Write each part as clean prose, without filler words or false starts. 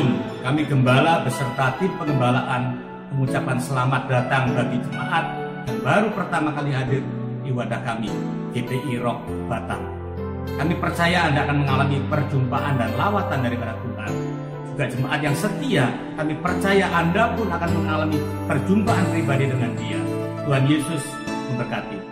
Shalom, kami gembala beserta tim pengembalaan mengucapkan selamat datang bagi jemaat yang baru pertama kali hadir di wadah kami, GPI Rock Batam. Kami percaya Anda akan mengalami perjumpaan dan lawatan daripada Tuhan. Juga jemaat yang setia, kami percaya Anda pun akan mengalami perjumpaan pribadi dengan Dia. Tuhan Yesus memberkati.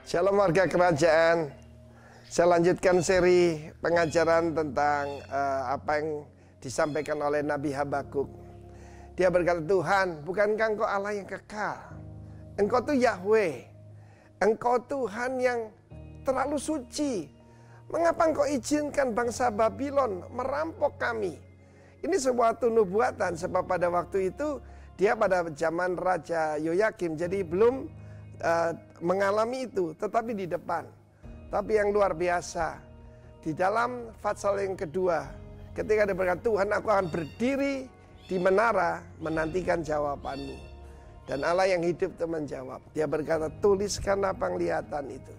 Shalom warga kerajaan. Saya lanjutkan seri pengajaran tentang apa yang disampaikan oleh Nabi Habakuk. Dia berkata, Tuhan, bukankah Engkau Allah yang kekal? Engkau tuh Yahweh. Engkau Tuhan yang terlalu suci. Mengapa Engkau izinkan bangsa Babylon merampok kami? Ini sebuah nubuatan, sebab pada waktu itu dia pada zaman Raja Yoyakim, jadi belum mengalami itu, tetapi di depan. Tapi yang luar biasa, di dalam pasal yang kedua, ketika dia berkata, Tuhan, aku akan berdiri di menara menantikan jawabanmu. Dan Allah yang hidup itu menjawab. Dia berkata, tuliskanlah penglihatan itu,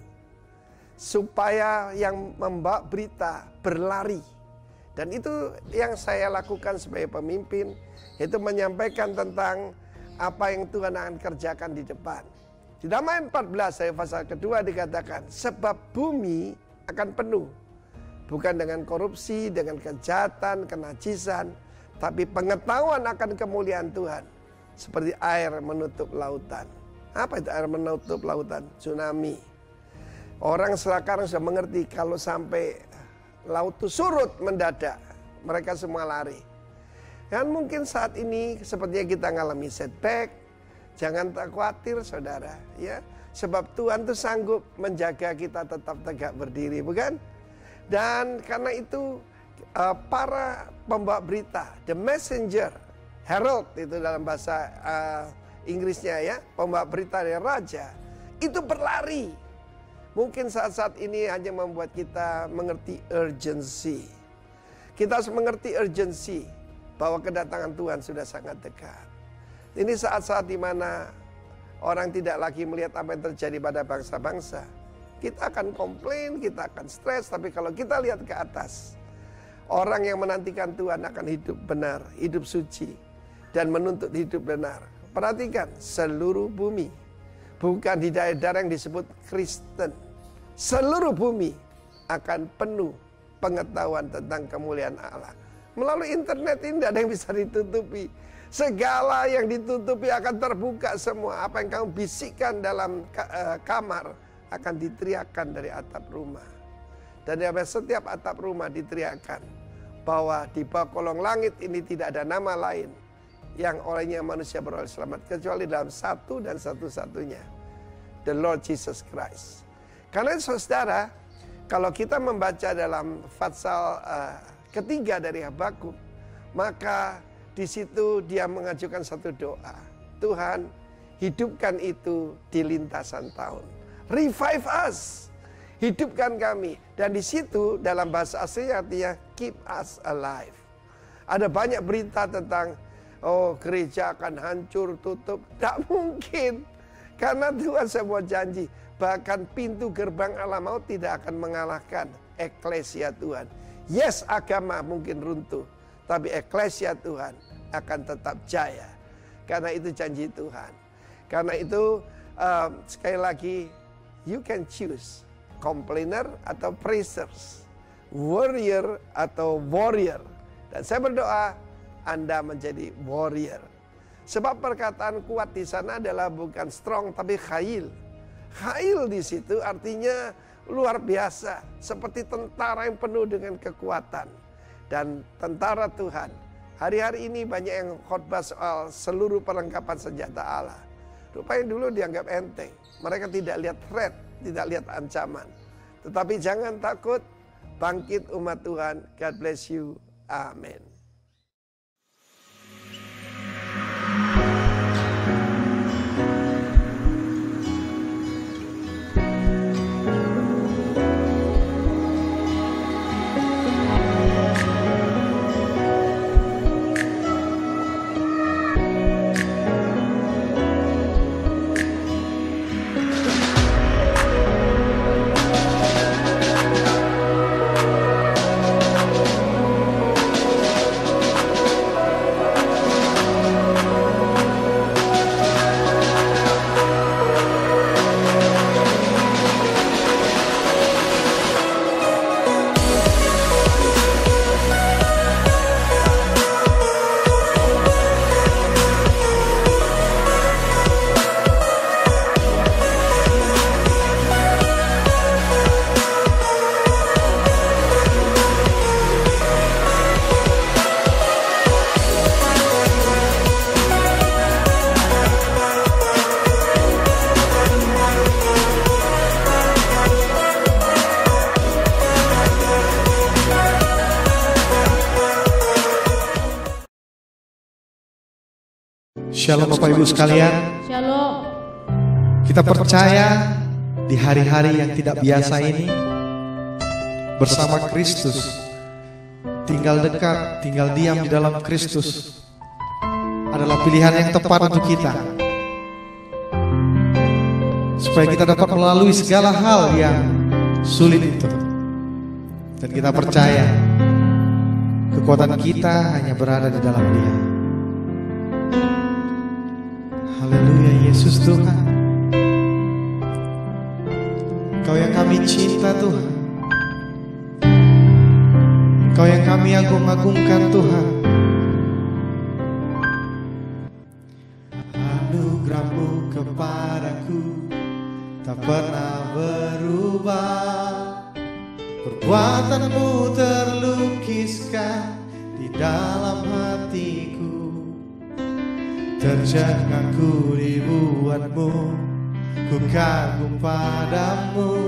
supaya yang membawa berita berlari. Dan itu yang saya lakukan sebagai pemimpin, yaitu menyampaikan tentang apa yang Tuhan akan kerjakan di depan. Di Damai 14 ayat pasal kedua dikatakan, sebab bumi akan penuh, bukan dengan korupsi, dengan kejahatan, kenajisan, tapi pengetahuan akan kemuliaan Tuhan, seperti air menutup lautan. Apa itu air menutup lautan? Tsunami. Orang sekarang sudah mengerti kalau sampai laut itu surut mendadak, mereka semua lari. Dan mungkin saat ini sepertinya kita mengalami setback. Jangan tak khawatir saudara, ya, sebab Tuhan tuh sanggup menjaga kita tetap tegak berdiri, bukan? Dan karena itu para pembawa berita, the messenger, herald itu dalam bahasa Inggrisnya, ya, pembawa berita dari raja, itu berlari. Mungkin saat-saat ini hanya membuat kita mengerti urgency. Kita harus mengerti urgency bahwa kedatangan Tuhan sudah sangat dekat. Ini saat-saat di mana orang tidak lagi melihat apa yang terjadi pada bangsa-bangsa. Kita akan komplain, kita akan stres, tapi kalau kita lihat ke atas, orang yang menantikan Tuhan akan hidup benar, hidup suci, dan menuntut hidup benar. Perhatikan, seluruh bumi, bukan di daerah-daerah yang disebut Kristen, seluruh bumi akan penuh pengetahuan tentang kemuliaan Allah. Melalui internet ini tidak ada yang bisa ditutupi. Segala yang ditutupi akan terbuka semua. Apa yang kamu bisikkan dalam kamar akan diteriakkan dari atap rumah. Dan dari setiap atap rumah diteriakkan bahwa di bawah kolong langit ini tidak ada nama lain yang olehnya manusia beroleh selamat kecuali dalam satu dan satu-satunya, the Lord Jesus Christ. Karena saudara, kalau kita membaca dalam pasal ketiga dari Habakuk, maka di situ dia mengajukan satu doa. Tuhan, hidupkan itu di lintasan tahun. Revive us. Hidupkan kami. Dan di situ dalam bahasa aslinya artinya keep us alive. Ada banyak berita tentang gereja akan hancur, tutup. Tak mungkin. Karena Tuhan semua janji. Bahkan pintu gerbang Allah maut tidak akan mengalahkan eklesia Tuhan. Yes, agama mungkin runtuh, tapi eklesia Tuhan akan tetap jaya. Karena itu janji Tuhan. Karena itu sekali lagi, you can choose complainer atau praisers, warrior atau warrior. Dan saya berdoa Anda menjadi warrior. Sebab perkataan kuat di sana adalah bukan strong tapi khail. Khail di situ artinya luar biasa, seperti tentara yang penuh dengan kekuatan. Dan tentara Tuhan. Hari-hari ini banyak yang khotbah soal seluruh perlengkapan senjata Allah. Rupanya dulu dianggap enteng. Mereka tidak lihat threat, tidak lihat ancaman. Tetapi jangan takut, bangkit umat Tuhan. God bless you. Amin. Shalom Bapak Ibu sekalian. Shalom. Kita percaya di hari-hari yang tidak biasa ini bersama Kristus, tinggal dekat, tinggal diam di dalam Kristus adalah pilihan yang tepat untuk kita, supaya kita dapat melalui segala hal yang sulit itu. Dan kita percaya kekuatan kita hanya berada di dalam Dia. Haleluya, Yesus Tuhan. Engkau yang kami cinta Tuhan, Engkau yang kami agung-agungkan Tuhan. Anugerah-Mu kepadaku tak pernah berubah, perbuatan-Mu terlukiskan di dalam hatiku. Tercengangku dibuat-Mu, ku kagum padamu.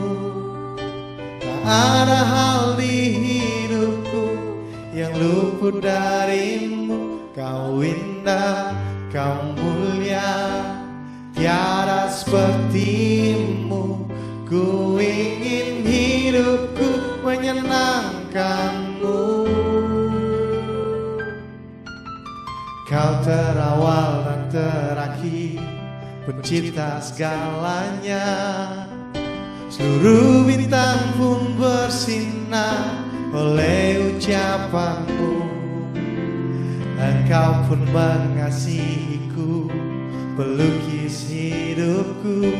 Tak ada hal di hidupku yang luput darimu. Kau indah, kau mulia, tiada sepertimu. Ku ingin hidupku menyenangkanmu. Kau terawal dan terakhir, pencipta segalanya. Seluruh bintang pun bersinar oleh ucapan-Mu. Engkau pun mengasihiku, pelukis hidupku.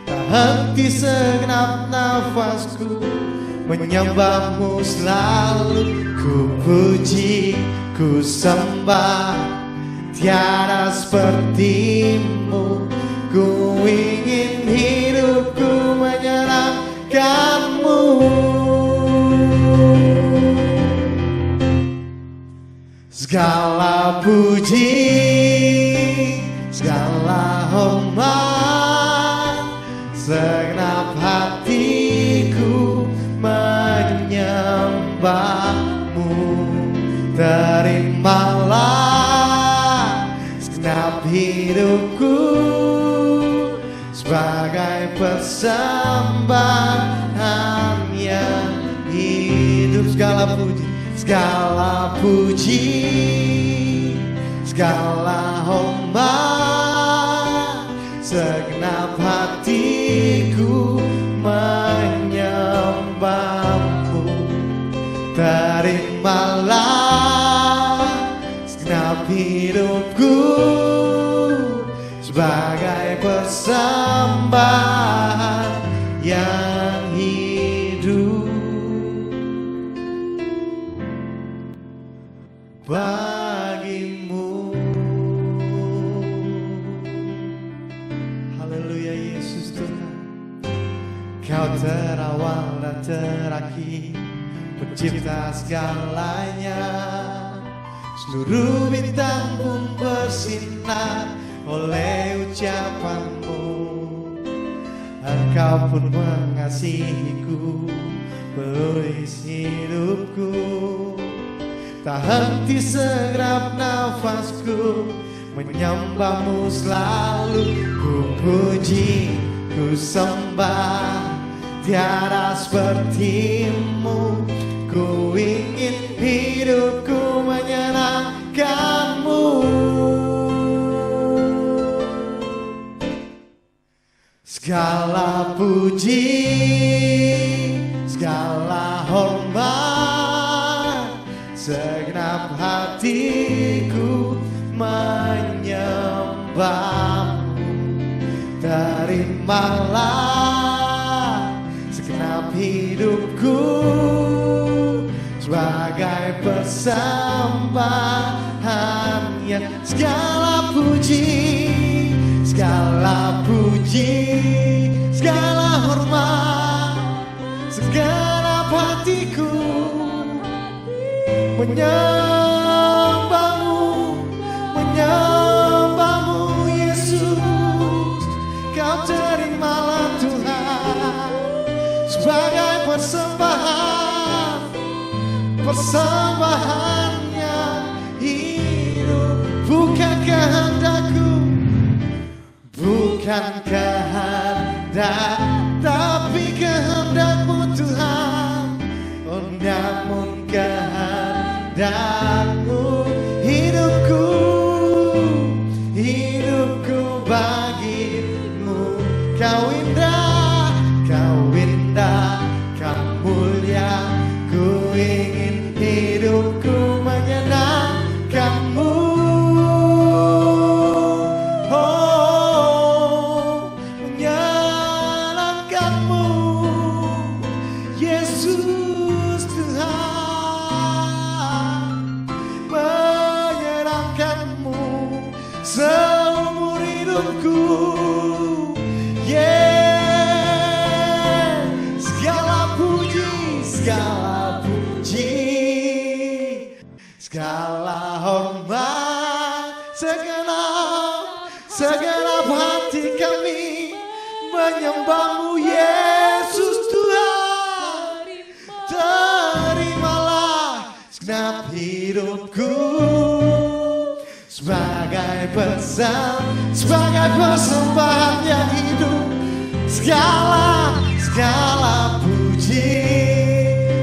Tak henti segenap nafasku menyembah-Mu selalu. Ku puji, ku sembah, tiada sepertimu. Ku ingin hidupku menyenangkan-Mu. Segala puji, segala hormat, segenap hatiku menyembah-Mu. Terimalah segenap hidupku sebagai persembahan yang hidup. Segala puji, segala puji, segala hormat, segenap hatiku menyembah-Mu. Terimalah segenap hidupku sebagai persembahan yang hidup bagimu. Haleluya, Yesus Tuhan. Kau terawal dan terakhir, pencipta segalanya. Seluruh bintang pun bersinar oleh ucapan-Mu. Engkau pun mengasihiku, pelukis hidupku. Tak henti segenap nafasku menyembah-Mu selalu. Ku puji, ku sembah, tiada sepertimu. Ku ingin hidupku menyenangkan-Mu. Segala puji, segala hormat, segenap hatiku menyembah-Mu. Terimalah segenap hidupku sebagai persembahan yang segala puji, segala puji, segala hormat, segenap hatiku menyembah-Mu, menyembah-Mu Yesus. Kau terimalah Tuhan sebagai persembahan, persembahan yang hidup. Bukan kehendakku, bukan kehendak, tapi kehendakmu Tuhan. Oh, namun kehendakmu hidupku bagimu. Kau indah, kau mulia. Ku ingin hidupku menyenangkanmu. Oh, menyenangkanmu, Yesus Tuhan. Menyenangkanmu seumur hidupku. Segala hormat, segenap hati kami menyembahmu, Yesus Tuhan. Terimalah segenap hidupku sebagai persembahan yang hidup. Segala puji,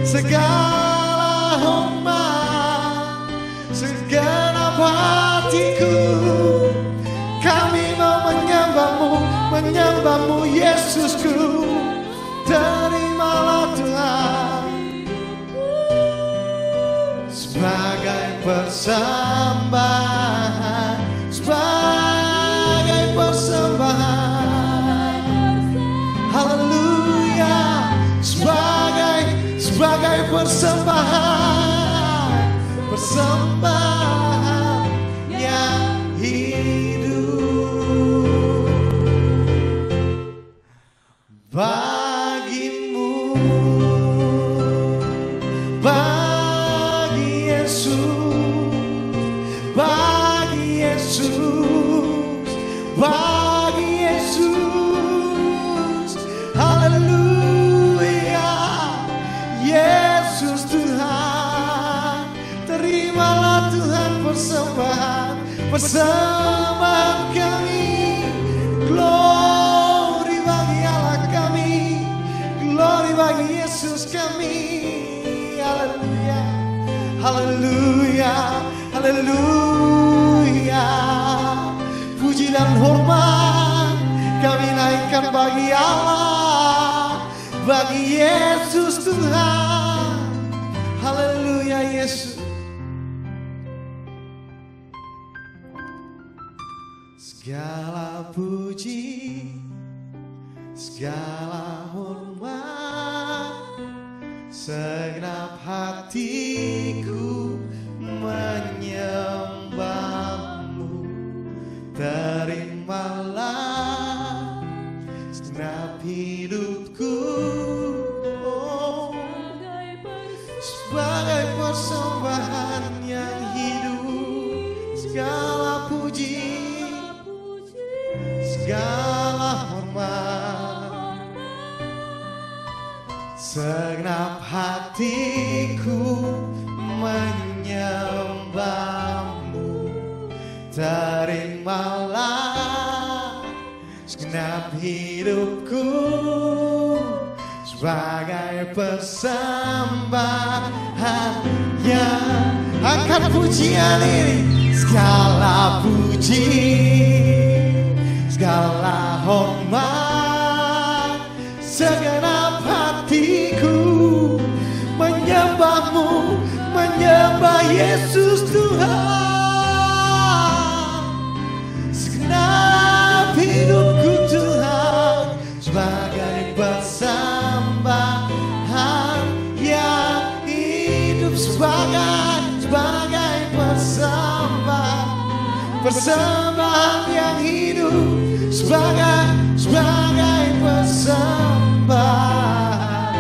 segala hormat, segenap hatiku, kami mau menyembahmu Yesusku. Terimalah Tuhan sebagai persembahan, haleluya, sebagai persembahan yang hidup bagimu, bagi Yesus, haleluya, Yesus Tuhan. Terimalah Tuhan persembahan kami. Glory bagi Allah kami, glory bagi Yesus kami. Haleluya, haleluya, haleluya. Puji dan hormat kami naikkan bagi Allah, bagi Yesus Tuhan. Haleluya, Yesus. Segala puji, segala hormat, segenap hatiku menyembahmu. Terimalah segenap hidupku, oh, sebagai persembahan yang hidup. Segala puji, segala hormat, segenap hatiku menyembahmu. Terimalah segenap hidupku sebagai persembahan yang. Angkat pujian ini. Segala puji, segala hormat, segenap hatiku menyembahmu, menyembah Yesus Tuhan. Segenap hidupku Tuhan sebagai persembahan yang hidup, sebagai persembahan yang hidup, sebagai persembahan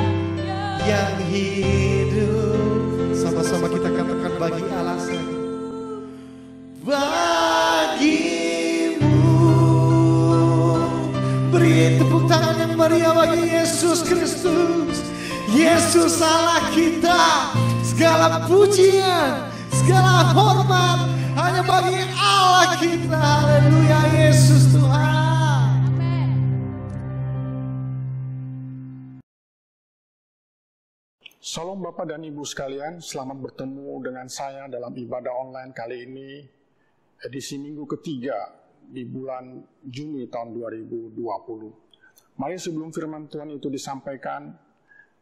yang hidup. Sama-sama kita katakan bagi Allah saja. Bagimu. Beri tepuk tangan yang meriah bagi Yesus Kristus. Yesus Allah kita. Segala pujian, segala hormat hanya bagi Allah kita. Haleluya, Yesus Tuhan. Shalom Bapak dan Ibu sekalian, selamat bertemu dengan saya dalam ibadah online kali ini, edisi minggu ketiga di bulan Juni tahun 2020. Mari sebelum firman Tuhan itu disampaikan,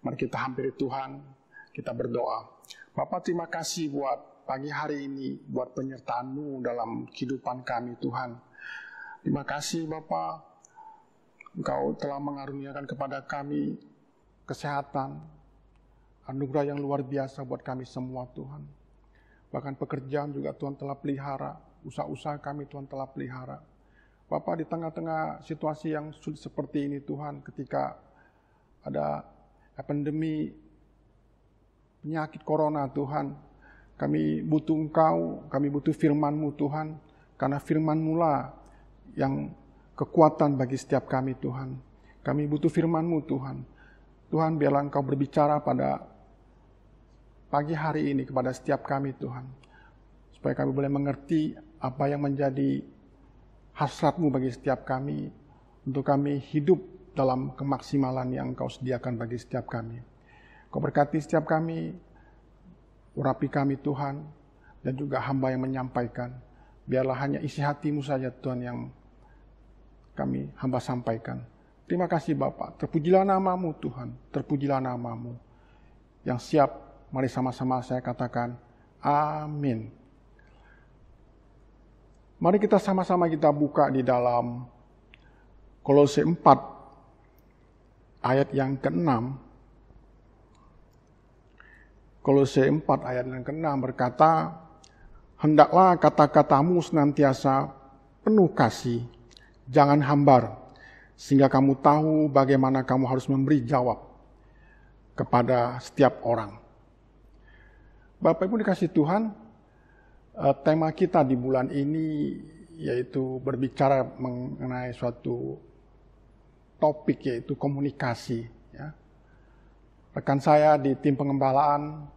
mari kita hampiri Tuhan, kita berdoa. Bapak, terima kasih buat pagi hari ini, buat penyertaan-Mu dalam kehidupan kami Tuhan. Terima kasih Bapak, Engkau telah mengaruniakan kepada kami kesehatan, anugerah yang luar biasa buat kami semua Tuhan. Bahkan pekerjaan juga Tuhan telah pelihara, usaha-usaha kami Tuhan telah pelihara. Bapak, di tengah-tengah situasi yang sulit seperti ini Tuhan, ketika ada pandemi penyakit corona Tuhan, kami butuh Engkau, kami butuh firman-Mu Tuhan, karena firman-Mu lah yang kekuatan bagi setiap kami Tuhan. Kami butuh firman-Mu Tuhan. Tuhan, biarlah Engkau berbicara pada pagi hari ini kepada setiap kami Tuhan, supaya kami boleh mengerti apa yang menjadi hasrat-Mu bagi setiap kami, untuk kami hidup dalam kemaksimalan yang Engkau sediakan bagi setiap kami. Kau berkati setiap kami, urapi kami Tuhan, dan juga hamba yang menyampaikan. Biarlah hanya isi hati-Mu saja Tuhan yang kami hamba sampaikan. Terima kasih Bapak, terpujilah nama-Mu Tuhan, terpujilah nama-Mu yang siap. Mari sama-sama saya katakan, amin. Mari kita sama-sama kita buka di dalam Kolose 4 ayat yang ke-6. Kolose 4 ayat yang ke-6 berkata, hendaklah kata-katamu senantiasa penuh kasih, jangan hambar, sehingga kamu tahu bagaimana kamu harus memberi jawab kepada setiap orang. Bapak Ibu dikasih Tuhan, tema kita di bulan ini yaitu berbicara mengenai suatu topik yaitu komunikasi. Ya. Rekan saya di tim pengembalaan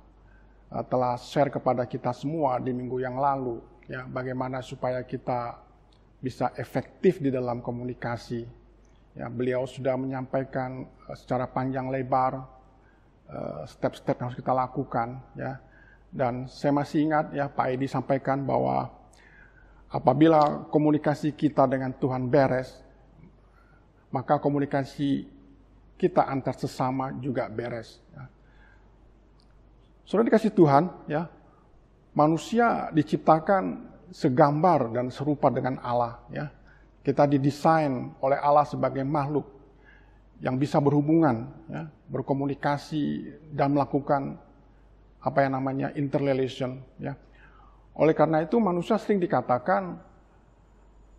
telah share kepada kita semua di minggu yang lalu, ya, bagaimana supaya kita bisa efektif di dalam komunikasi. Ya, beliau sudah menyampaikan secara panjang lebar step-step yang harus kita lakukan. Ya. Dan saya masih ingat ya Pak Edi sampaikan bahwa apabila komunikasi kita dengan Tuhan beres, maka komunikasi kita antar sesama juga beres. Ya. Saudara dikasih Tuhan, ya, manusia diciptakan segambar dan serupa dengan Allah. Ya. Kita didesain oleh Allah sebagai makhluk yang bisa berhubungan, ya, berkomunikasi dan melakukan apa yang namanya interrelation, ya. Oleh karena itu manusia sering dikatakan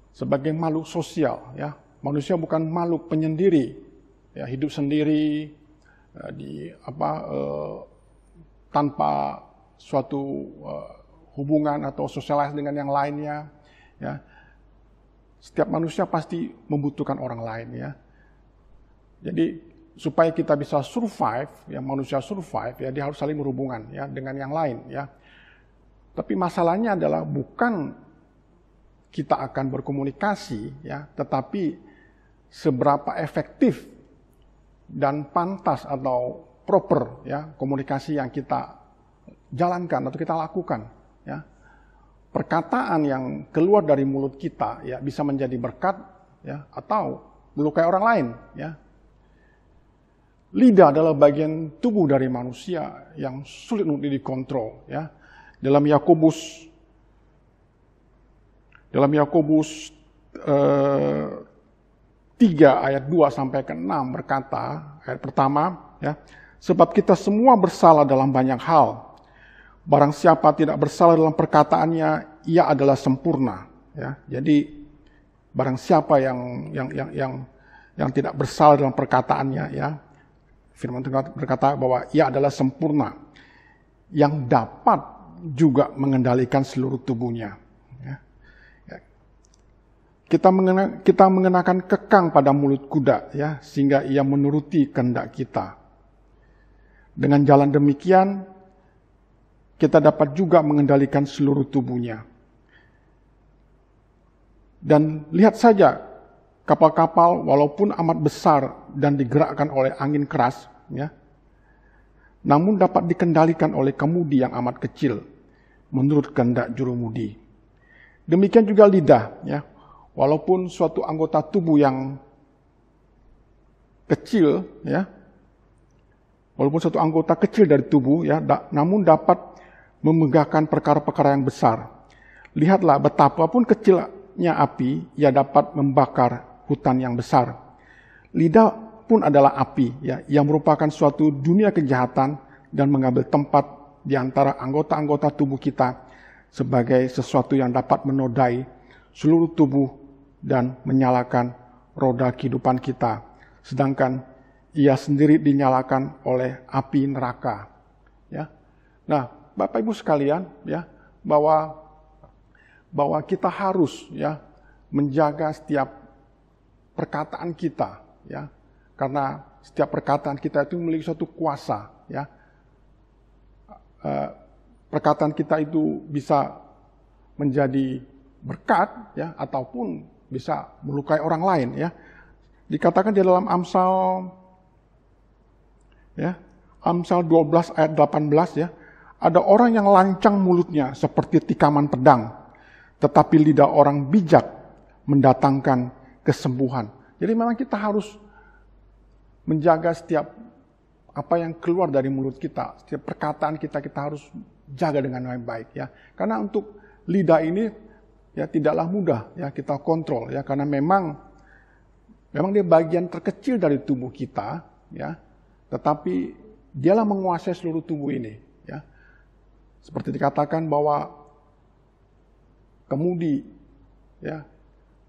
sebagai makhluk sosial, ya. Manusia bukan makhluk penyendiri, ya, hidup sendiri tanpa suatu hubungan atau sosialisasi dengan yang lainnya, ya. Setiap manusia pasti membutuhkan orang lain, ya. Jadi supaya kita bisa survive, ya, manusia survive, ya, dia harus saling berhubungan, ya, dengan yang lain, ya. Tapi masalahnya adalah bukan kita akan berkomunikasi, ya, tetapi seberapa efektif dan pantas atau proper, ya, komunikasi yang kita jalankan atau kita lakukan, ya. Perkataan yang keluar dari mulut kita, ya, bisa menjadi berkat, ya, atau melukai orang lain, ya. Lidah adalah bagian tubuh dari manusia yang sulit untuk dikontrol. Ya. Dalam Yakobus 3 ayat 2 sampai ke 6 berkata, ayat pertama, ya, sebab kita semua bersalah dalam banyak hal. Barang siapa tidak bersalah dalam perkataannya, ia adalah sempurna. Ya. Jadi barang siapa yang tidak bersalah dalam perkataannya, ya. Firman Tuhan berkata bahwa ia adalah sempurna, yang dapat juga mengendalikan seluruh tubuhnya. Ya. Kita mengenakan kekang pada mulut kuda, ya, sehingga ia menuruti kehendak kita. Dengan jalan demikian, kita dapat juga mengendalikan seluruh tubuhnya. Dan lihat saja, kapal-kapal walaupun amat besar dan digerakkan oleh angin keras, ya, namun dapat dikendalikan oleh kemudi yang amat kecil, menurut kehendak jurumudi. Demikian juga lidah, ya, walaupun suatu anggota tubuh yang kecil, ya, walaupun suatu anggota kecil dari tubuh, ya, namun dapat memegahkan perkara-perkara yang besar. Lihatlah betapapun kecilnya api, ia dapat membakar hutan yang besar. Lidah pun adalah api, ya, yang merupakan suatu dunia kejahatan dan mengambil tempat di antara anggota-anggota tubuh kita sebagai sesuatu yang dapat menodai seluruh tubuh dan menyalakan roda kehidupan kita. Sedangkan ia sendiri dinyalakan oleh api neraka. Ya. Nah, Bapak Ibu sekalian, ya, bahwa kita harus, ya, menjaga setiap perkataan kita, ya, karena setiap perkataan kita itu memiliki suatu kuasa, ya. Perkataan kita itu bisa menjadi berkat, ya, ataupun bisa melukai orang lain, ya. Dikatakan di dalam Amsal, ya, Amsal 12 ayat 18, ya, ada orang yang lancang mulutnya seperti tikaman pedang, tetapi lidah orang bijak mendatangkan kesembuhan. Jadi memang kita harus menjaga setiap apa yang keluar dari mulut kita, setiap perkataan kita harus jaga dengan baik, ya. Karena untuk lidah ini, ya, tidaklah mudah, ya, kita kontrol, ya, karena memang dia bagian terkecil dari tubuh kita, ya, tetapi dialah menguasai seluruh tubuh ini, ya. Seperti dikatakan bahwa kemudi, ya,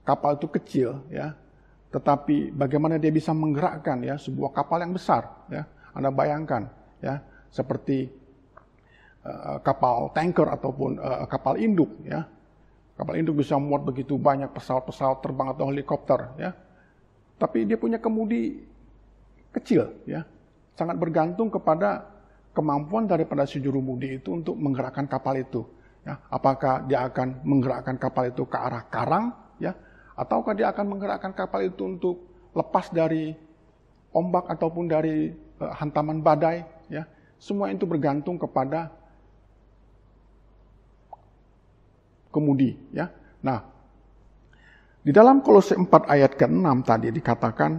kapal itu kecil, ya, tetapi bagaimana dia bisa menggerakkan, ya, sebuah kapal yang besar, ya. Anda bayangkan, ya, seperti kapal tanker ataupun kapal induk, ya. Kapal induk bisa muat begitu banyak pesawat-pesawat terbang atau helikopter, ya. Tapi dia punya kemudi kecil, ya. Sangat bergantung kepada kemampuan daripada si jurumudi itu untuk menggerakkan kapal itu, ya. Apakah dia akan menggerakkan kapal itu ke arah karang, ya, ataukah dia akan menggerakkan kapal itu untuk lepas dari ombak ataupun dari hantaman badai, ya. Semua itu bergantung kepada kemudi, ya. Nah, di dalam Kolose 4 ayat ke-6 tadi dikatakan,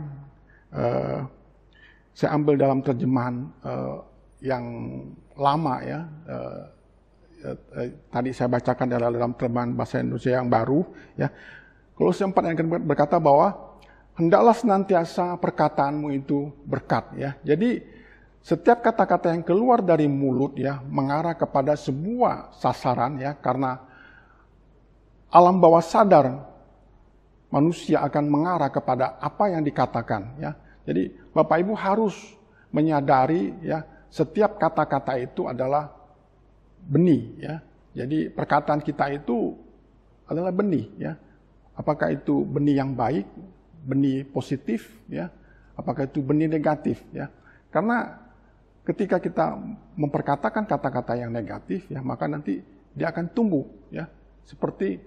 saya ambil dalam terjemahan yang lama, ya. Tadi saya bacakan dalam terjemahan bahasa Indonesia yang baru, ya. Kolose 4 ayat ke-6 berkata bahwa hendaklah senantiasa perkataanmu itu berkat, ya. Jadi setiap kata-kata yang keluar dari mulut, ya, mengarah kepada sebuah sasaran, ya, karena alam bawah sadar manusia akan mengarah kepada apa yang dikatakan, ya. Jadi Bapak Ibu harus menyadari, ya, setiap kata-kata itu adalah benih, ya. Jadi perkataan kita itu adalah benih, ya. Apakah itu benih yang baik, benih positif, ya, apakah itu benih negatif, ya. Karena ketika kita memperkatakan kata-kata yang negatif, ya, maka nanti dia akan tumbuh, ya. Seperti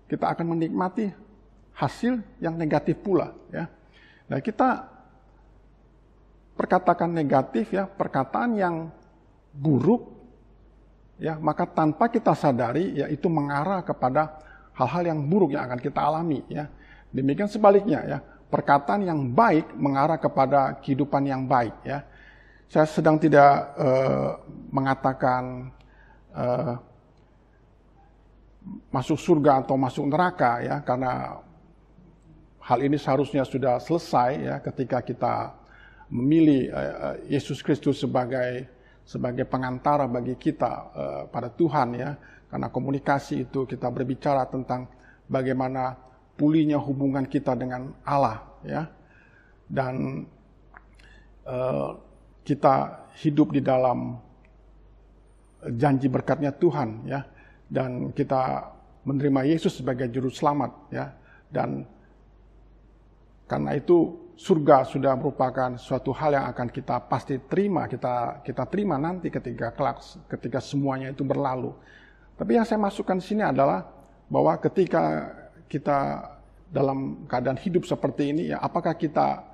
kita akan menikmati hasil yang negatif pula, ya. Nah, kita perkatakan negatif, ya, perkataan yang buruk, ya, maka tanpa kita sadari, ya, itu mengarah kepada hal-hal yang buruk yang akan kita alami, ya. Demikian sebaliknya, ya, perkataan yang baik mengarah kepada kehidupan yang baik, ya. Saya sedang tidak mengatakan masuk surga atau masuk neraka, ya, karena hal ini seharusnya sudah selesai, ya, ketika kita memilih Yesus Kristus sebagai pengantara bagi kita pada Tuhan, ya. Karena komunikasi itu kita berbicara tentang bagaimana pulihnya hubungan kita dengan Allah, ya. Dan kita hidup di dalam janji berkatnya Tuhan, ya. Dan kita menerima Yesus sebagai juru selamat, ya. Dan karena itu surga sudah merupakan suatu hal yang akan kita pasti terima, kita terima nanti ketika semuanya itu berlalu. Tapi yang saya masukkan di sini adalah bahwa ketika kita dalam keadaan hidup seperti ini, ya apakah kita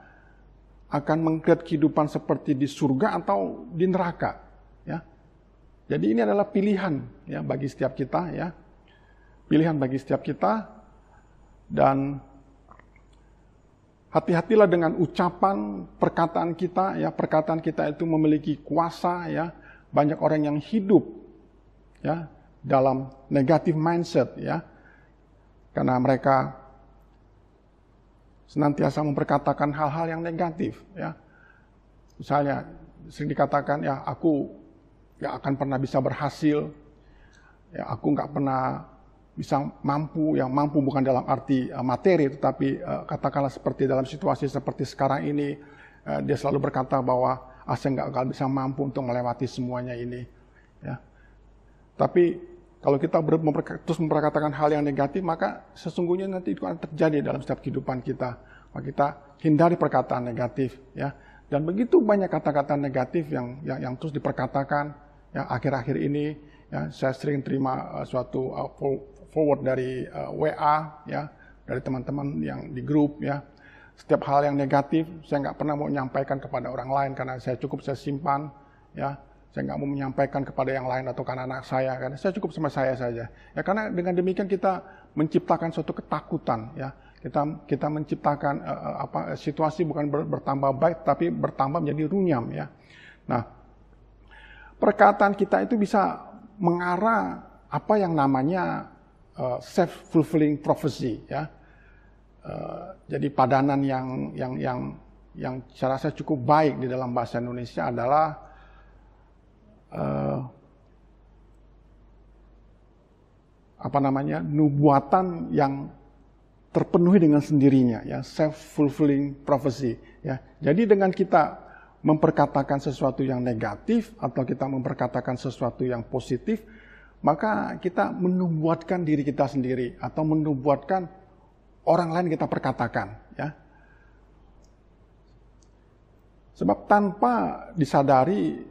akan meng-create kehidupan seperti di surga atau di neraka, ya. Jadi ini adalah pilihan ya bagi setiap kita, ya. Pilihan bagi setiap kita, dan hati-hatilah dengan ucapan, perkataan kita, ya. Perkataan kita itu memiliki kuasa, ya. Banyak orang yang hidup ya dalam negative mindset, ya. Karena mereka senantiasa memperkatakan hal-hal yang negatif, ya. Misalnya sering dikatakan, ya aku nggak akan pernah bisa berhasil, ya aku nggak pernah bisa mampu, yang mampu bukan dalam arti materi, tetapi katakanlah seperti dalam situasi seperti sekarang ini, dia selalu berkata bahwa saya nggak akan bisa mampu untuk melewati semuanya ini, ya. Tapi kalau kita terus memperkatakan hal yang negatif, maka sesungguhnya nanti itu akan terjadi dalam setiap kehidupan kita. Maka kita hindari perkataan negatif, ya. Dan begitu banyak kata-kata negatif yang terus diperkatakan. Ya, akhir-akhir ini ya, saya sering terima suatu forward dari WA, ya, dari teman-teman yang di grup, ya. Setiap hal yang negatif saya nggak pernah mau menyampaikan kepada orang lain karena saya simpan, ya. Saya nggak mau menyampaikan kepada yang lain atau karena anak saya, karena saya cukup sama saya saja. Ya, karena dengan demikian kita menciptakan suatu ketakutan, ya. Kita menciptakan situasi bukan bertambah baik tapi bertambah menjadi runyam, ya. Nah, perkataan kita itu bisa mengarah apa yang namanya self-fulfilling prophecy, ya. Jadi padanan yang saya rasa cukup baik di dalam bahasa Indonesia adalah nubuatan yang terpenuhi dengan sendirinya, ya, self-fulfilling prophecy, ya. Jadi dengan kita memperkatakan sesuatu yang negatif atau kita memperkatakan sesuatu yang positif, maka kita menubuatkan diri kita sendiri atau menubuatkan orang lain kita perkatakan, ya. Sebab tanpa disadari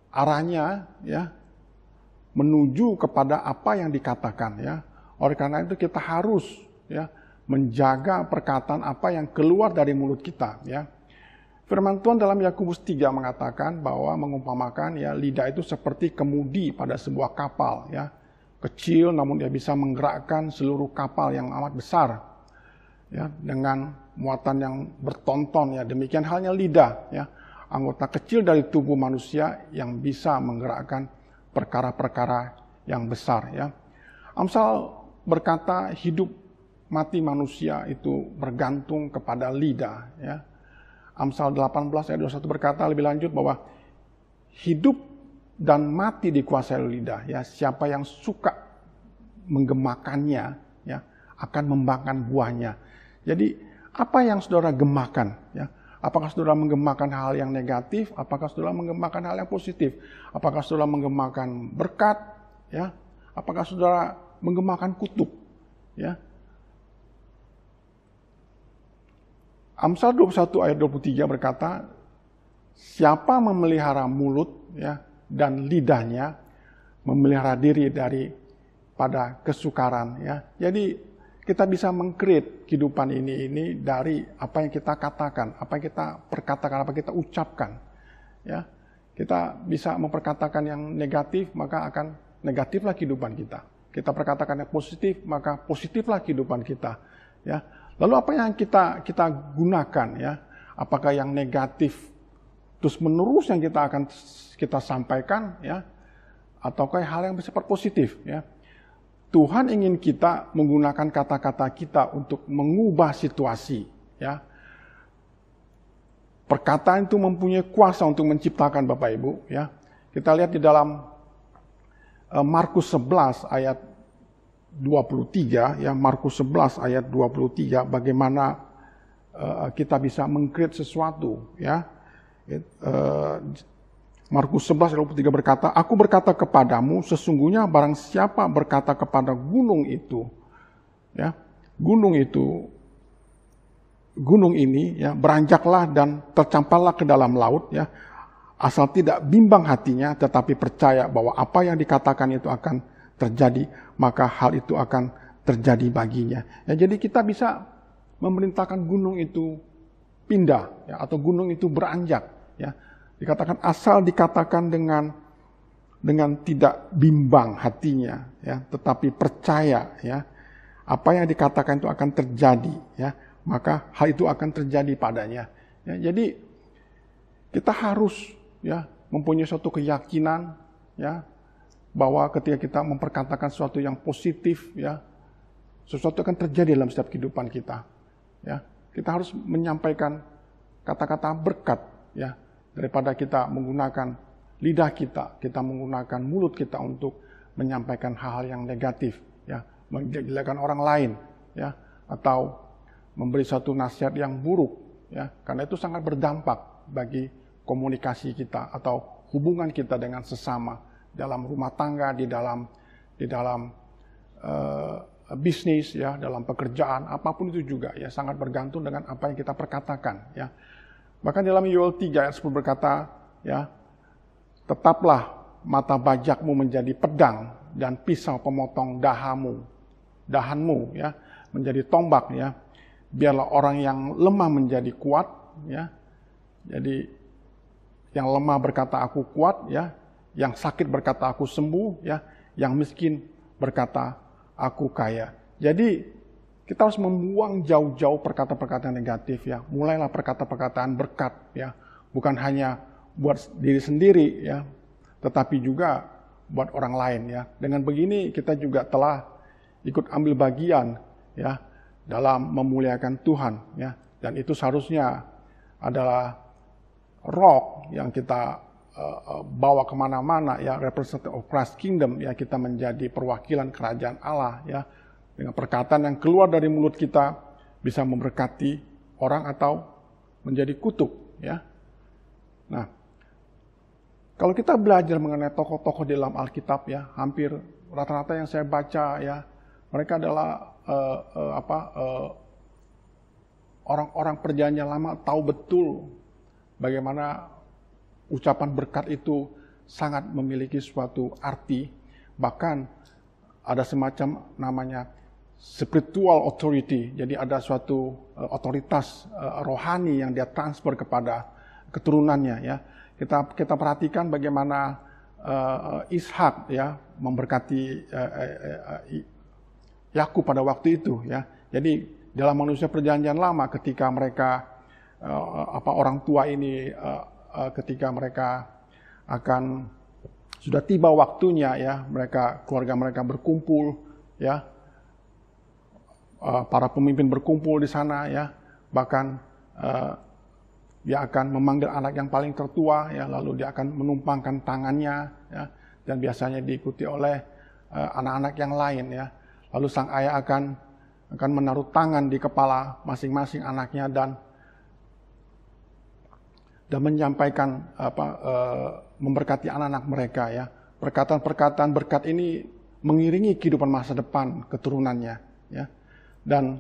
arahnya, ya, menuju kepada apa yang dikatakan, ya. Oleh karena itu kita harus, ya, menjaga perkataan apa yang keluar dari mulut kita, ya. Firman Tuhan dalam Yakobus 3 mengatakan bahwa mengumpamakan, ya, lidah itu seperti kemudi pada sebuah kapal, ya. Kecil namun dia bisa menggerakkan seluruh kapal yang amat besar, ya, dengan muatan yang bertonton, ya. Demikian halnya lidah, ya, anggota kecil dari tubuh manusia yang bisa menggerakkan perkara-perkara yang besar, ya. Amsal berkata hidup mati manusia itu bergantung kepada lidah, ya. Amsal 18 ayat 21 berkata lebih lanjut bahwa hidup dan mati dikuasai oleh lidah, ya. Siapa yang suka menggemakannya, ya, akan memakan buahnya. Jadi apa yang saudara gemakan, ya? Apakah saudara menggemakan hal yang negatif? Apakah saudara menggemakan hal yang positif? Apakah saudara menggemakan berkat, ya? Apakah saudara menggemakan kutuk, ya? Amsal 21 ayat 23 berkata, siapa memelihara mulut, ya, dan lidahnya, memelihara diri daripada kesukaran, ya. Jadi kita bisa meng-create kehidupan ini dari apa yang kita katakan, apa yang kita perkatakan, apa yang kita ucapkan, ya. Kita bisa memperkatakan yang negatif, maka akan negatiflah kehidupan kita. Kita perkatakan yang positif, maka positiflah kehidupan kita, ya. Lalu apa yang kita gunakan, ya? Apakah yang negatif terus menerus yang kita sampaikan, ya? Ataukah hal yang bersifat positif, ya? Tuhan ingin kita menggunakan kata-kata kita untuk mengubah situasi, ya. Perkataan itu mempunyai kuasa untuk menciptakan, Bapak Ibu, ya. Kita lihat di dalam Markus 11 ayat 23, ya, Markus 11 ayat 23, bagaimana kita bisa meng-create sesuatu, ya. Markus 11 ayat 23 berkata, aku berkata kepadamu, sesungguhnya barang siapa berkata kepada gunung itu, ya, gunung ini, ya, beranjaklah dan tercampaklah ke dalam laut, ya, asal tidak bimbang hatinya, tetapi percaya bahwa apa yang dikatakan itu akan terjadi, maka hal itu akan terjadi baginya. Ya, jadi kita bisa memerintahkan gunung itu pindah, ya, atau gunung itu beranjak. Ya. Dikatakan asal dikatakan dengan tidak bimbang hatinya, ya, tetapi percaya, ya, apa yang dikatakan itu akan terjadi, ya, maka hal itu akan terjadi padanya. Ya, jadi kita harus, ya, mempunyai suatu keyakinan, ya, bahwa ketika kita memperkatakan sesuatu yang positif, ya, sesuatu akan terjadi dalam setiap kehidupan kita. Ya, kita harus menyampaikan kata-kata berkat, ya, daripada kita menggunakan lidah kita menggunakan mulut kita untuk menyampaikan hal-hal yang negatif, ya, menjelekkan orang lain, ya, atau memberi satu nasihat yang buruk, ya, karena itu sangat berdampak bagi komunikasi kita atau hubungan kita dengan sesama dalam rumah tangga, di dalam bisnis, ya, dalam pekerjaan, apapun itu juga, ya, sangat bergantung dengan apa yang kita perkatakan, ya. Bahkan dalam Yoel 3 ayat 10 berkata, ya, tetaplah mata bajakmu menjadi pedang dan pisau pemotong dahanmu, ya, menjadi tombak, ya. Biarlah orang yang lemah menjadi kuat, ya. Jadi yang lemah berkata aku kuat, ya, yang sakit berkata aku sembuh, ya, yang miskin berkata aku kaya. Jadi kita harus membuang jauh-jauh perkataan-perkataan negatif, ya. Mulailah perkataan-perkataan berkat, ya. Bukan hanya buat diri sendiri, ya, tetapi juga buat orang lain, ya. Dengan begini kita juga telah ikut ambil bagian, ya, dalam memuliakan Tuhan, ya. Dan itu seharusnya adalah roh yang kita bawa kemana-mana, ya, representative of Christ Kingdom, ya, kita menjadi perwakilan kerajaan Allah, ya, dengan perkataan yang keluar dari mulut kita bisa memberkati orang atau menjadi kutuk, ya. Nah, kalau kita belajar mengenai tokoh-tokoh di dalam Alkitab, ya, hampir rata-rata yang saya baca, ya, mereka adalah orang-orang perjanjian lama tahu betul bagaimana ucapan berkat itu sangat memiliki suatu arti. Bahkan ada semacam namanya spiritual authority. Jadi ada suatu otoritas rohani yang dia transfer kepada keturunannya, ya. Kita perhatikan bagaimana Ishak, ya, memberkati Yakub pada waktu itu, ya. Jadi dalam manusia perjanjian lama ketika mereka orang tua ini ketika mereka akan sudah tiba waktunya, ya, keluarga mereka berkumpul, ya, para pemimpin berkumpul di sana, ya, bahkan dia akan memanggil anak yang paling tertua, ya, lalu dia akan menumpangkan tangannya, ya, dan biasanya diikuti oleh anak-anak yang lain, ya. Lalu sang ayah akan menaruh tangan di kepala masing-masing anaknya dan menyampaikan memberkati anak-anak mereka, ya. Perkataan-perkataan berkat ini mengiringi kehidupan masa depan keturunannya, ya. Dan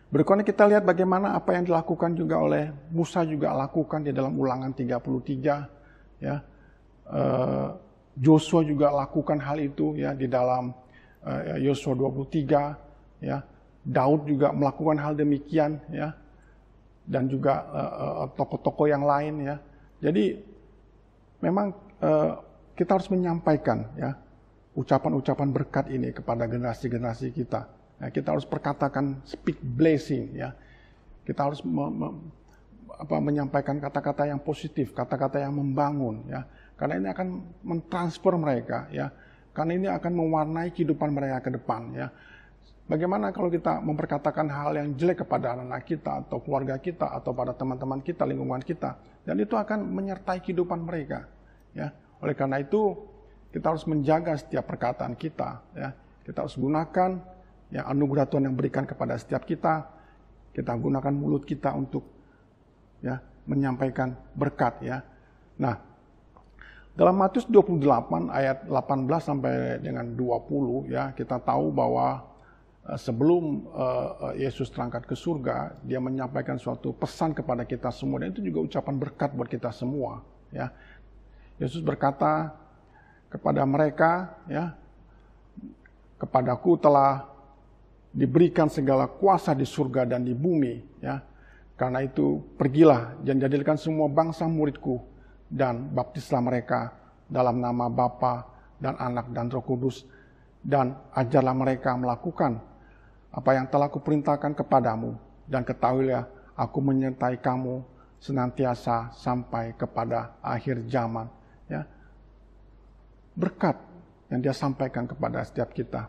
berikutnya kita lihat bagaimana apa yang dilakukan juga oleh Musa juga lakukan di dalam Ulangan 33, ya. Joshua juga lakukan hal itu, ya, di dalam Yosua 23, ya. Daud juga melakukan hal demikian, ya. Dan juga tokoh-tokoh yang lain, ya. Jadi memang kita harus menyampaikan, ya, ucapan-ucapan berkat ini kepada generasi-generasi kita. Ya, kita harus perkatakan speak blessing, ya. Kita harus menyampaikan kata-kata yang positif, kata-kata yang membangun, ya. Karena ini akan mentransfer mereka, ya. Karena ini akan mewarnai kehidupan mereka ke depan, ya. Bagaimana kalau kita memperkatakan hal yang jelek kepada anak-anak kita atau keluarga kita atau pada teman-teman kita, lingkungan kita, dan itu akan menyertai kehidupan mereka, ya. Oleh karena itu kita harus menjaga setiap perkataan kita, ya. Kita harus gunakan, ya, anugerah Tuhan yang berikan kepada setiap kita. Kita gunakan mulut kita untuk, ya, menyampaikan berkat, ya. Nah, dalam Matius 28 ayat 18 sampai dengan 20, ya, kita tahu bahwa sebelum Yesus terangkat ke surga, dia menyampaikan suatu pesan kepada kita semua, dan itu juga ucapan berkat buat kita semua, ya. Yesus berkata kepada mereka, ya, kepadaku telah diberikan segala kuasa di surga dan di bumi, ya. Karena itu pergilah dan jadikan semua bangsa muridku dan baptislah mereka dalam nama Bapa dan Anak dan Roh Kudus, dan ajarlah mereka melakukan apa yang telah kuperintahkan kepadamu, dan ketahuilah aku menyertai kamu senantiasa sampai kepada akhir zaman. Ya. Berkat yang dia sampaikan kepada setiap kita.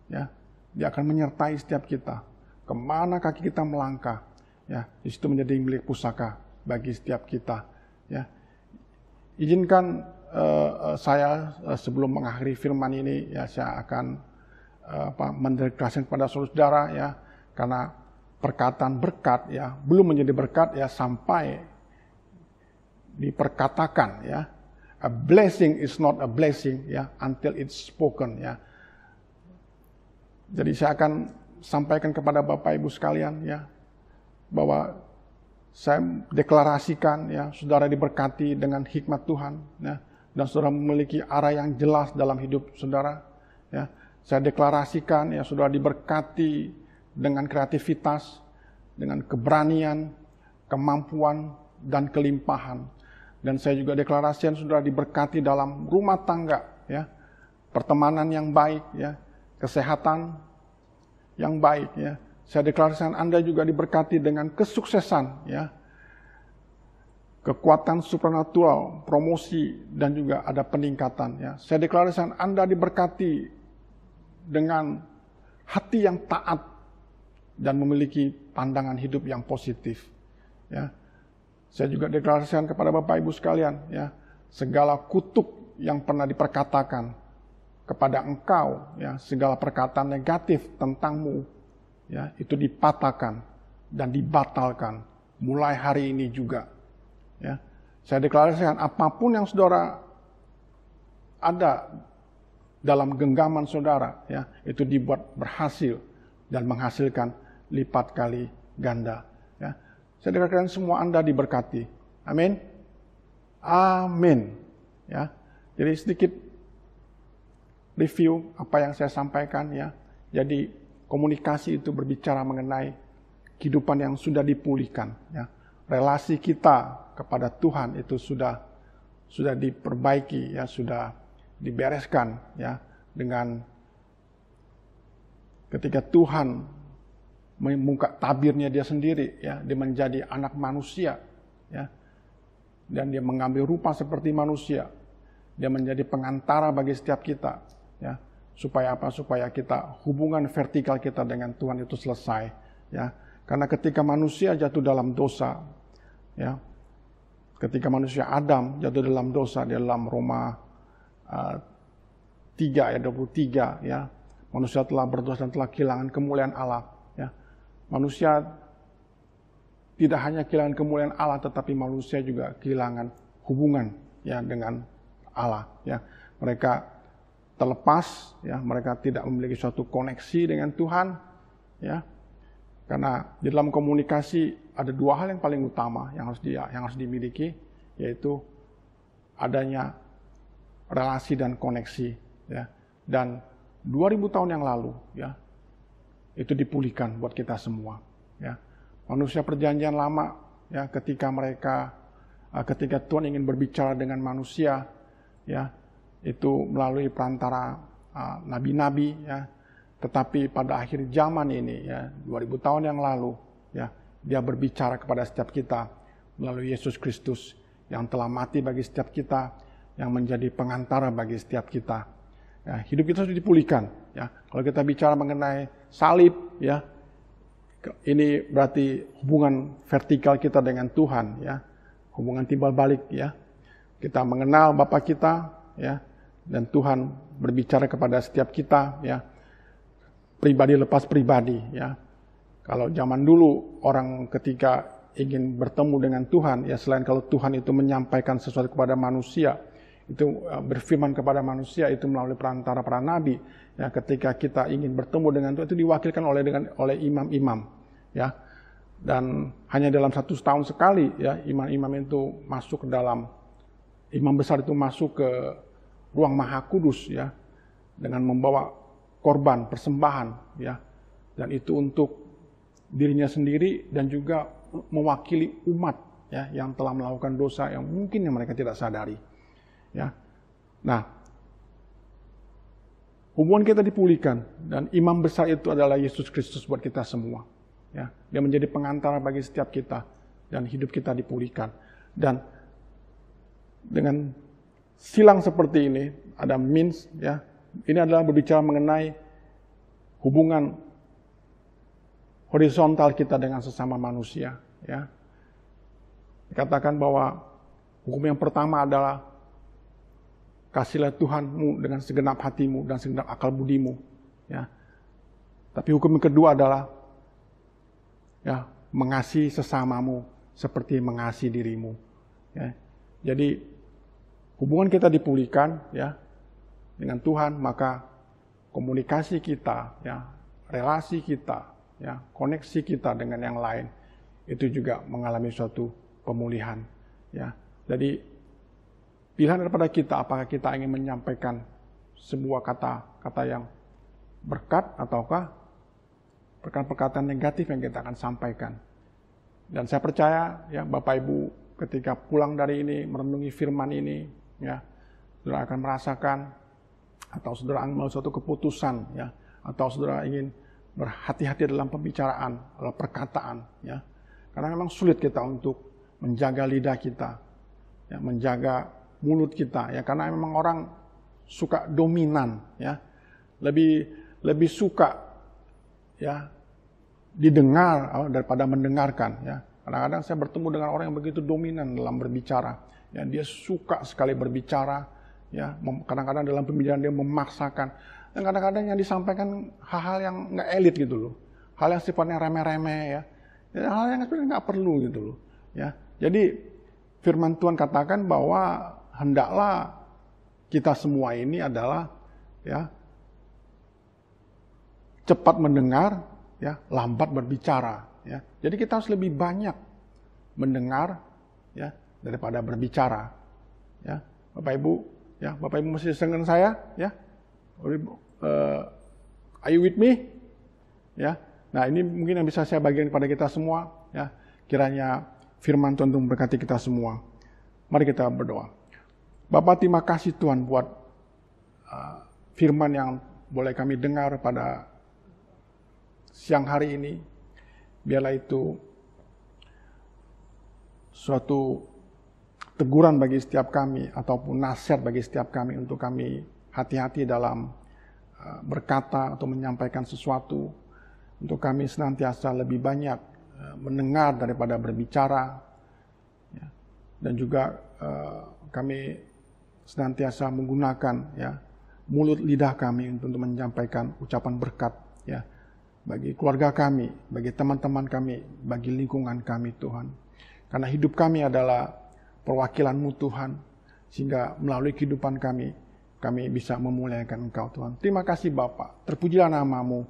Ya. Dia akan menyertai setiap kita. Kemana kaki kita melangkah, ya, di situ menjadi milik pusaka bagi setiap kita. Ya. Izinkan saya sebelum mengakhiri firman ini, ya, saya akan mendeklarasikan kepada saudara, ya, karena perkataan berkat, ya, belum menjadi berkat, ya, sampai diperkatakan, ya. A blessing is not a blessing, ya, until it's spoken, ya. Jadi saya akan sampaikan kepada Bapak Ibu sekalian, ya, bahwa saya deklarasikan, ya, saudara diberkati dengan hikmat Tuhan, ya, dan saudara memiliki arah yang jelas dalam hidup saudara, ya. Saya deklarasikan, ya, saudara diberkati dengan kreativitas, dengan keberanian, kemampuan, dan kelimpahan. Dan saya juga deklarasikan saudara diberkati dalam rumah tangga, ya, pertemanan yang baik, ya, kesehatan yang baik, ya. Saya deklarasikan Anda juga diberkati dengan kesuksesan, ya, kekuatan supernatural, promosi, dan juga ada peningkatan, ya. Saya deklarasikan Anda diberkati dengan hati yang taat dan memiliki pandangan hidup yang positif, ya. Saya juga deklarasikan kepada Bapak Ibu sekalian, ya, segala kutuk yang pernah diperkatakan kepada engkau, ya, segala perkataan negatif tentangmu, ya, itu dipatahkan dan dibatalkan mulai hari ini juga, ya. Saya deklarasikan apapun yang saudara ada dalam genggaman saudara, ya, itu dibuat berhasil dan menghasilkan lipat kali ganda, ya. Saya deklarasikan semua Anda diberkati. Amin. Amin. Ya. Jadi sedikit review apa yang saya sampaikan, ya. Jadi komunikasi itu berbicara mengenai kehidupan yang sudah dipulihkan, ya. Relasi kita kepada Tuhan itu sudah diperbaiki, ya, sudah dibereskan, ya, dengan ketika Tuhan membuka tabirnya dia sendiri, ya, dia menjadi anak manusia, ya, dan dia mengambil rupa seperti manusia. Dia menjadi pengantara bagi setiap kita, ya, supaya apa? Supaya kita hubungan vertikal kita dengan Tuhan itu selesai, ya. Karena ketika manusia jatuh dalam dosa, ya, ketika manusia Adam jatuh dalam dosa, di dalam Roma 3 ayat 23, ya, manusia telah berdosa dan telah kehilangan kemuliaan Allah, ya. Manusia tidak hanya kehilangan kemuliaan Allah, tetapi manusia juga kehilangan hubungan, ya, dengan Allah, ya. Mereka terlepas, ya, mereka tidak memiliki suatu koneksi dengan Tuhan, ya. Karena di dalam komunikasi ada dua hal yang paling utama yang harus dimiliki, yaitu adanya relasi dan koneksi, ya. Dan 2000 tahun yang lalu, ya, itu dipulihkan buat kita semua, ya. Manusia perjanjian lama, ya, ketika Tuhan ingin berbicara dengan manusia, ya, itu melalui perantara nabi-nabi, ya. Tetapi pada akhir zaman ini, ya, 2000 tahun yang lalu, ya, dia berbicara kepada setiap kita melalui Yesus Kristus yang telah mati bagi setiap kita, yang menjadi pengantara bagi setiap kita. Ya, hidup kita sudah dipulihkan, ya. Kalau kita bicara mengenai salib, ya, ini berarti hubungan vertikal kita dengan Tuhan, ya, hubungan timbal balik, ya. Kita mengenal Bapa kita, ya, dan Tuhan berbicara kepada setiap kita, ya, pribadi lepas pribadi, ya. Kalau zaman dulu orang ketika ingin bertemu dengan Tuhan, ya, selain kalau Tuhan itu menyampaikan sesuatu kepada manusia, itu berfirman kepada manusia itu melalui perantara para nabi, ya. Ketika kita ingin bertemu dengan Tuhan, itu diwakilkan oleh imam-imam, ya. Dan hanya dalam 1 tahun sekali, ya, imam-imam itu masuk ke dalam, imam besar itu masuk ke ruang maha kudus, ya, dengan membawa korban persembahan, ya, Dan itu untuk dirinya sendiri dan juga mewakili umat ya yang telah melakukan dosa yang mungkin yang mereka tidak sadari. Ya. Nah, hubungan kita dipulihkan dan imam besar itu adalah Yesus Kristus buat kita semua. Ya, dia menjadi pengantara bagi setiap kita dan hidup kita dipulihkan. Dan dengan silang seperti ini ada means ya. Ini adalah berbicara mengenai hubungan horizontal kita dengan sesama manusia ya. Dikatakan bahwa hukum yang pertama adalah kasihlah Tuhanmu dengan segenap hatimu dan segenap akal budimu ya. Tapi hukum yang kedua adalah ya, mengasihi sesamamu seperti mengasihi dirimu ya. Jadi hubungan kita dipulihkan ya dengan Tuhan, maka komunikasi kita ya, relasi kita ya, koneksi kita dengan yang lain itu juga mengalami suatu pemulihan ya. Jadi pilihan daripada kita, apakah kita ingin menyampaikan sebuah kata-kata yang berkat ataukah perkataan negatif yang kita akan sampaikan. Dan saya percaya ya Bapak Ibu ketika pulang dari ini merenungi firman ini ya, saudara akan merasakan atau saudara mengambil suatu keputusan ya, atau saudara ingin berhati-hati dalam pembicaraan, dalam perkataan ya. Karena memang sulit kita untuk menjaga lidah kita, ya, menjaga mulut kita ya, karena memang orang suka dominan ya. Lebih suka ya didengar daripada mendengarkan ya. Kadang-kadang saya bertemu dengan orang yang begitu dominan dalam berbicara ya, dia suka sekali berbicara ya, kadang-kadang dalam pembicaraan dia memaksakan, dan kadang-kadang yang disampaikan hal-hal yang nggak elit gitu loh, hal yang sifatnya remeh-remeh ya, hal yang sebenarnya nggak perlu gitu loh ya. Jadi firman Tuhan katakan bahwa hendaklah kita semua ini adalah ya cepat mendengar ya, lambat berbicara ya. Jadi kita harus lebih banyak mendengar ya daripada berbicara ya. Bapak Ibu ya, Bapak Ibu masih dengan saya ya. Are you with me? Ya. Nah, ini mungkin yang bisa saya bagikan kepada kita semua ya. Kiranya firman Tuhan untuk memberkati kita semua. Mari kita berdoa. Bapa, terima kasih Tuhan buat firman yang boleh kami dengar pada siang hari ini. Biarlah itu suatu teguran bagi setiap kami ataupun nasihat bagi setiap kami untuk kami hati-hati dalam berkata atau menyampaikan sesuatu, untuk kami senantiasa lebih banyak mendengar daripada berbicara ya. Dan juga kami senantiasa menggunakan ya mulut lidah kami untuk menyampaikan ucapan berkat ya bagi keluarga kami, bagi teman-teman kami, bagi lingkungan kami Tuhan. Karena hidup kami adalah perwakilan-Mu Tuhan, sehingga melalui kehidupan kami bisa memuliakan Engkau Tuhan. Terima kasih Bapa, terpujilah nama-Mu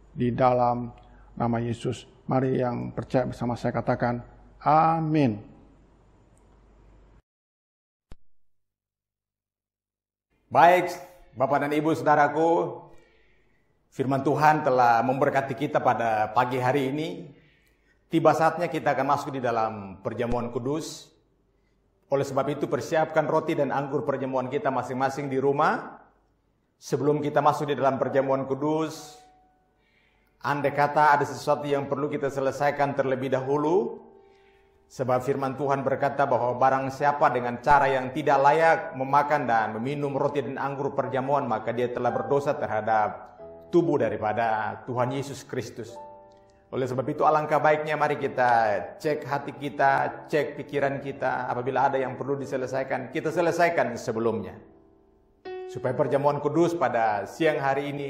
di dalam nama Yesus. Mari yang percaya bersama saya katakan, amin. Baik, Bapak dan Ibu Saudaraku, firman Tuhan telah memberkati kita pada pagi hari ini. Tiba saatnya kita akan masuk di dalam perjamuan kudus. Oleh sebab itu persiapkan roti dan anggur perjamuan kita masing-masing di rumah. Sebelum kita masuk di dalam perjamuan kudus, andai kata ada sesuatu yang perlu kita selesaikan terlebih dahulu. Sebab firman Tuhan berkata bahwa barang siapa dengan cara yang tidak layak memakan dan meminum roti dan anggur perjamuan, maka dia telah berdosa terhadap tubuh daripada Tuhan Yesus Kristus. Oleh sebab itu alangkah baiknya mari kita cek hati kita, cek pikiran kita. Apabila ada yang perlu diselesaikan, kita selesaikan sebelumnya. Supaya perjamuan kudus pada siang hari ini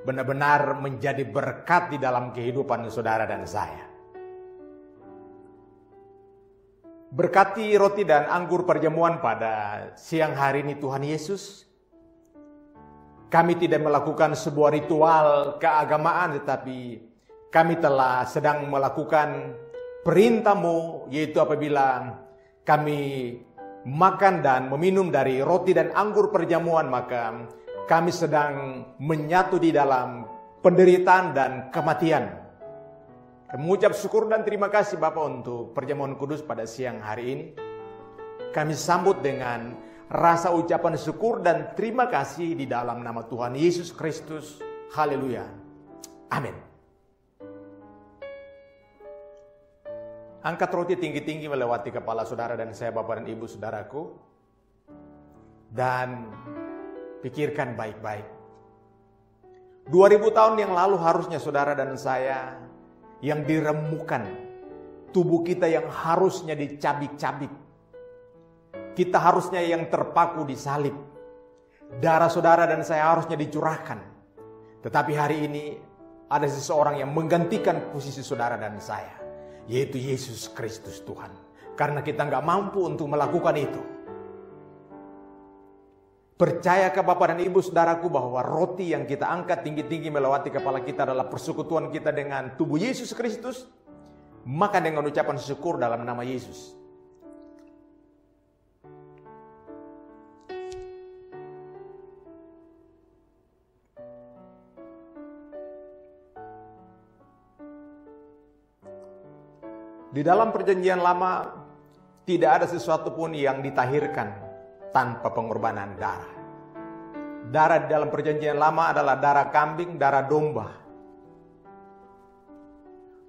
benar-benar menjadi berkat di dalam kehidupan saudara dan saya. Berkati roti dan anggur perjamuan pada siang hari ini Tuhan Yesus. Kami tidak melakukan sebuah ritual keagamaan, tetapi kami telah sedang melakukan perintah-Mu, yaitu apabila kami makan dan meminum dari roti dan anggur perjamuan, maka kami sedang menyatu di dalam penderitaan dan kematian. Kami mengucap syukur dan terima kasih Bapa untuk perjamuan kudus pada siang hari ini. Kami sambut dengan rasa ucapan syukur dan terima kasih di dalam nama Tuhan Yesus Kristus. Haleluya. Amin. Angkat roti tinggi-tinggi melewati kepala saudara dan saya, Bapak dan Ibu saudaraku. Dan pikirkan baik-baik. 2000 tahun yang lalu harusnya saudara dan saya yang diremukan. Tubuh kita yang harusnya dicabik-cabik. Kita harusnya yang terpaku di salib. Darah saudara dan saya harusnya dicurahkan. Tetapi hari ini ada seseorang yang menggantikan posisi saudara dan saya. Yaitu Yesus Kristus Tuhan. Karena kita nggak mampu untuk melakukan itu. Percayakah Bapak dan Ibu saudaraku bahwa roti yang kita angkat tinggi-tinggi melewati kepala kita adalah persekutuan kita dengan tubuh Yesus Kristus? Maka dengan ucapan syukur dalam nama Yesus. Di dalam perjanjian lama tidak ada sesuatu pun yang ditahirkan tanpa pengorbanan darah. Darah di dalam perjanjian lama adalah darah kambing, darah domba.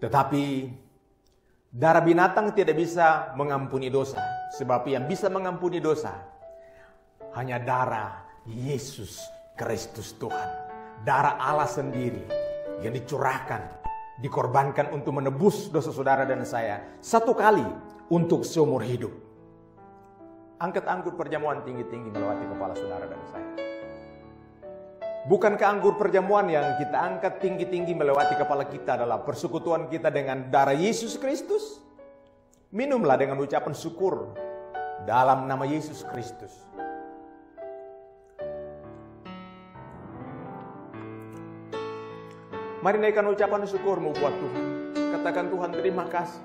Tetapi darah binatang tidak bisa mengampuni dosa. Sebab yang bisa mengampuni dosa hanya darah Yesus Kristus Tuhan. Darah Allah sendiri yang dicurahkan, dikorbankan untuk menebus dosa saudara dan saya satu kali untuk seumur hidup. Angkat anggur perjamuan tinggi-tinggi melewati kepala saudara dan saya. Bukankah anggur perjamuan yang kita angkat tinggi-tinggi melewati kepala kita adalah persekutuan kita dengan darah Yesus Kristus? Minumlah dengan ucapan syukur dalam nama Yesus Kristus. Mari naikkan ucapan syukurmu buat Tuhan. Katakan, Tuhan terima kasih.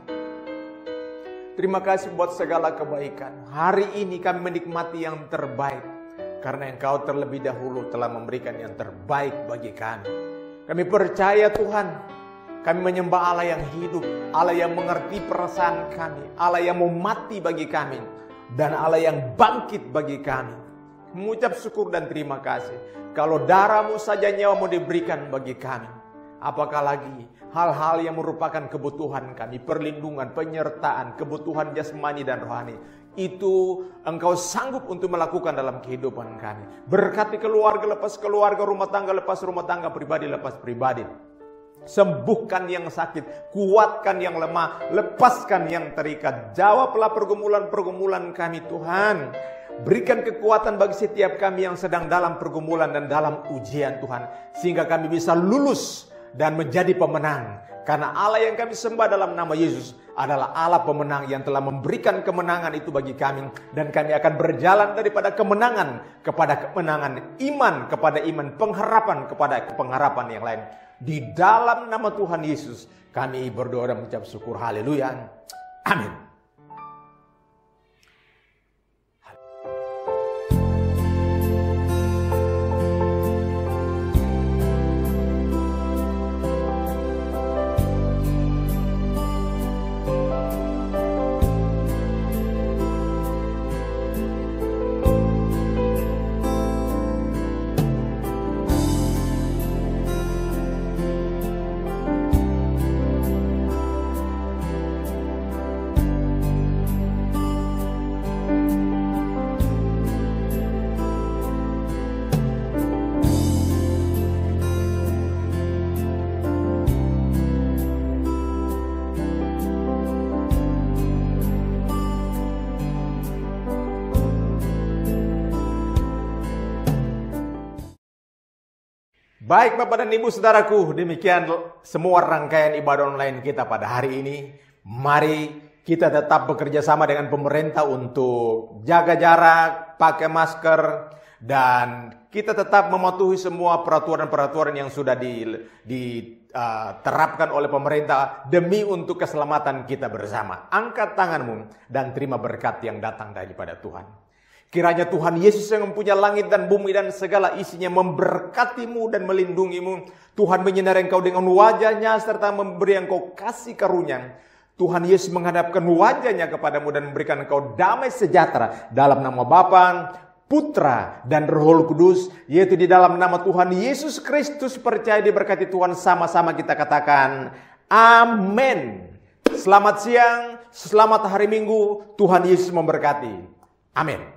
Terima kasih buat segala kebaikan. Hari ini kami menikmati yang terbaik. Karena Engkau terlebih dahulu telah memberikan yang terbaik bagi kami. Kami percaya Tuhan. Kami menyembah Allah yang hidup. Allah yang mengerti perasaan kami. Allah yang mau mati bagi kami. Dan Allah yang bangkit bagi kami. Mengucap syukur dan terima kasih. Kalau darah-Mu saja nyawa-Mu diberikan bagi kami. Apakah lagi hal-hal yang merupakan kebutuhan kami, perlindungan, penyertaan, kebutuhan jasmani dan rohani. Itu Engkau sanggup untuk melakukan dalam kehidupan kami. Berkati keluarga lepas keluarga, rumah tangga lepas rumah tangga, pribadi lepas pribadi. Sembuhkan yang sakit, kuatkan yang lemah, lepaskan yang terikat. Jawablah pergumulan-pergumulan kami Tuhan. Berikan kekuatan bagi setiap kami yang sedang dalam pergumulan dan dalam ujian Tuhan. Sehingga kami bisa lulus dan menjadi pemenang. Karena Allah yang kami sembah dalam nama Yesus adalah Allah pemenang yang telah memberikan kemenangan itu bagi kami. Dan kami akan berjalan daripada kemenangan kepada kemenangan, iman kepada iman, pengharapan kepada pengharapan yang lain. Di dalam nama Tuhan Yesus kami berdoa dan mengucap syukur. Haleluya. Amin. Baik Bapak dan Ibu saudaraku, demikian semua rangkaian ibadah online kita pada hari ini. Mari kita tetap bekerja sama dengan pemerintah untuk jaga jarak, pakai masker, dan kita tetap mematuhi semua peraturan-peraturan yang sudah diterapkan oleh pemerintah demi untuk keselamatan kita bersama. Angkat tanganmu dan terima berkat yang datang daripada Tuhan. Kiranya Tuhan Yesus yang mempunyai langit dan bumi dan segala isinya memberkatimu dan melindungimu. Tuhan menyinari engkau dengan wajahnya serta memberi engkau kasih karunia. Tuhan Yesus menghadapkan wajahnya kepadamu dan memberikan engkau damai sejahtera dalam nama Bapa, Putra, dan Roh Kudus, yaitu di dalam nama Tuhan Yesus Kristus. Percaya diberkati Tuhan, sama-sama kita katakan amin. Selamat siang, selamat hari Minggu, Tuhan Yesus memberkati. Amin.